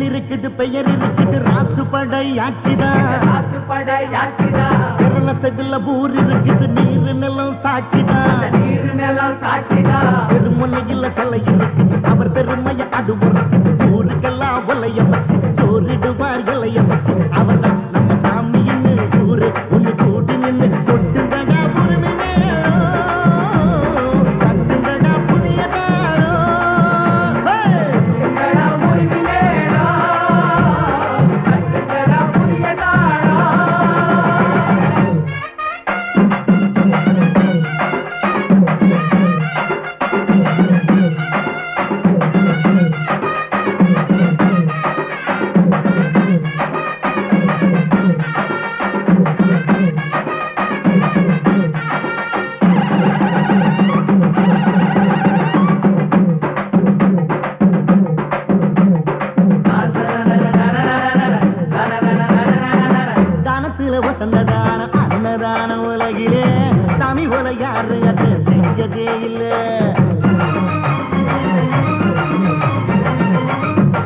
புகழ் இருக்குது பெயர் இருக்குது ராசு படை ஆட்சிதா கேரள செவில ஊர் இருக்குது நீரு நிலம் சாட்சிதா பெருமுனையில் சிலை இருக்குது அவர் பெருமைய அது ஊருக்கெல்லாம் ஒலைய வச்சு சோறிடுவார் இலைய வச்சு அவர் நம்ம சாமின்னு ஊரு ஒண்ணு கூட்டி நின்று கொட்டுங்கடா உரிமை கட்டுங்கடா புதியதா வசந்ததான அன்னதான உலகிலே சாமி போல யாரு அது செஞ்சதே இல்ல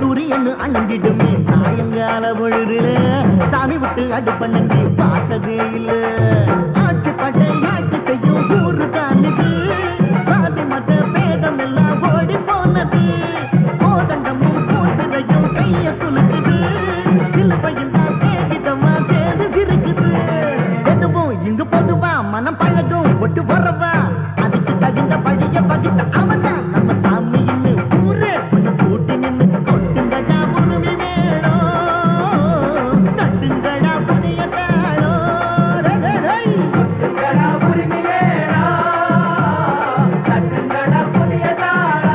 சூரியன் அணங்கிடுமே சாயங்கால பொழுதுல சாமி விட்டு அடுப்ப நன்றி பார்த்ததே இல்ல ஆட்சி பட்டை ஆட்சி செய்யும் ஊரு தானது சாதி மத பேதம் எல்லாம் ஓடி போனது கோதண்டமும் கூட்டுகையும் கைய குலுக்குது சிலுவையில் தான் சேதிதமா இங்கு பொதுவா மனம் பழகும் ஒட்டு வரவா அதுக்கு தகுந்த பழிய பகிட்ட அவன்தான் நம்ம சாமி இன்னும் ஊரே ஒண்ணு கூட்டி நின்று கொட்டுங்கடா உரிமை வேணும் தட்டுங்கடா புதிய தாளோ கொட்டுங்கடா உரிமை வேணும் தட்டுங்கடா புதிய தாளோ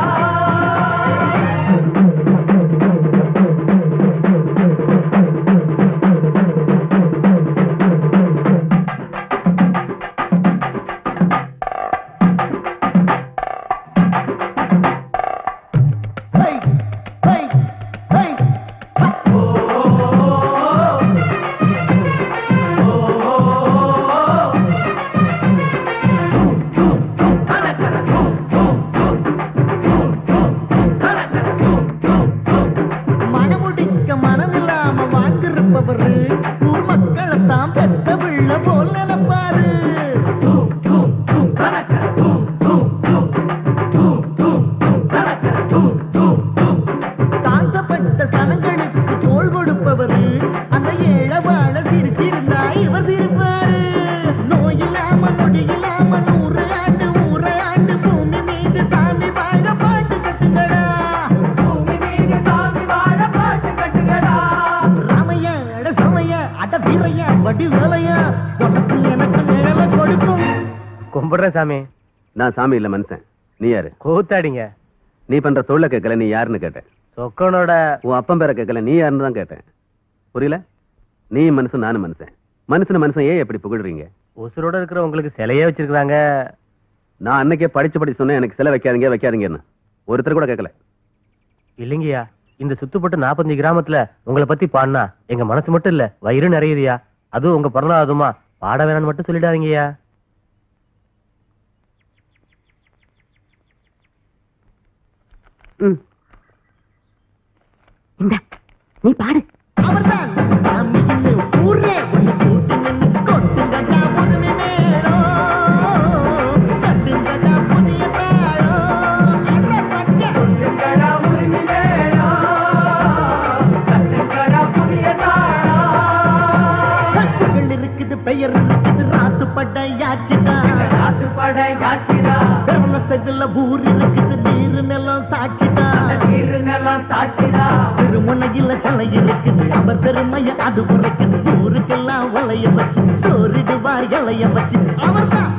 ஊர் மக்களைத்தான் பெத்த பிள்ளை போல் நினைப்பாரு தாழ்த்தப்பட்ட சனங்களுக்கு தோள் கொடுப்பவரு அந்த ஏழவாழ சிரிச்சிருந்தா இவர் சிரிப்பாரு நோயில்லாம நொடியில்லாம 100 ஆண்டு ஊரை ஆண்டு பூமி மீது சாமி வாழ பாட்டு கட்டுங்கடா பூமி மீது சாமி வாழ பாட்டு கட்டுங்கடா ராமைய சமைய அட வீரையா வடி வேலையா உனக்கு எனக்கு மேல கொடுக்கும் கும்பிடுறேன் சாமி. நான் சாமி இல்ல மனுஷன். நீ யாரு? கூத்தாடிங்க. நீ பண்ற தொழில கேட்கல, நீ யாருன்னு கேட்டேன். சொக்கனோட உன் அப்பன் பேரை கேட்கல, நீ யாருன்னு தான் கேட்டேன். புரியல? நீ மனுஷன், நானும் மனுஷன். மனுஷன் ஏன் எப்படி புகழ்றீங்க? உசுரோட இருக்கிற உங்களுக்கு சிலையே வச்சிருக்காங்க. நான் அன்னைக்கே படிச்சு சொன்னேன் எனக்கு சிலை வைக்காதீங்கன்னு. ஒருத்தர் கூட கேட்கல. இல்லைங்கய்யா, இந்த சுத்துப்பட்டு 45 கிராமத்துல உங்களை பத்தி பாடினா எங்க மனசு மட்டும் இல்ல வயிறு நிறையுதுயா. அதுவும் உங்க பிறந்தாதுமா பாட வேணான்னு மட்டும் சொல்லிடாதீங்கய்யா. நீ பாடு. பெயர் இருக்குது ராசு படை ஆட்சிதா பெரும செதில ஊர் இருக்குது நீரு நிலம் சாட்சிதா பெருமுனையில் சிலை இருக்குது அவர் பெருமைய அது உரைக்குது ஊருக்கெல்லாம் ஒலைய வச்சு சோறிடுவார் இலைய வச்சு அவர் தான்